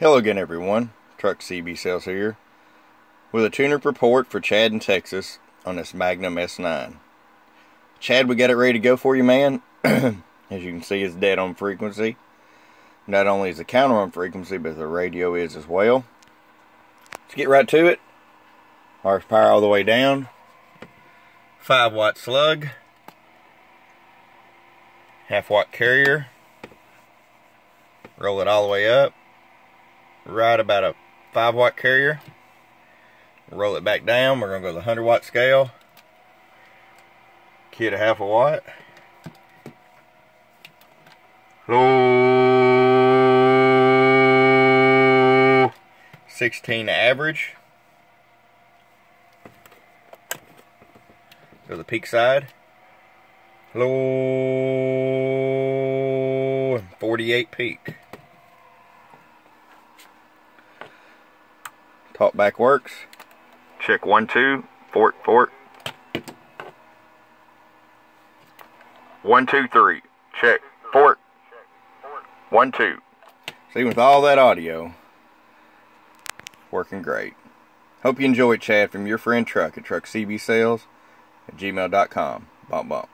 Hello again everyone, Truck CB Sales here, with a tune-up report for Chad in Texas on this Magnum S-9. Chad, we got it ready to go for you, man. As you can see, it's dead on frequency. Not only is the counter on frequency, but the radio is as well. Let's get right to it. Horsepower all the way down. 5-watt slug. Half-watt carrier. Roll it all the way up. Right about a 5-watt carrier. Roll it back down. We're going to go to the 100-watt scale. Key at a half a watt. Low 16 average. Go to the peak side. Low 48 peak. Talk back works. Check 1 2 fort. 1 2 3. Check fort. 1 2. See, with all that audio, working great. Hope you enjoyed, Chad, from your friend Truck at truckcbsales@gmail.com. Bump bump.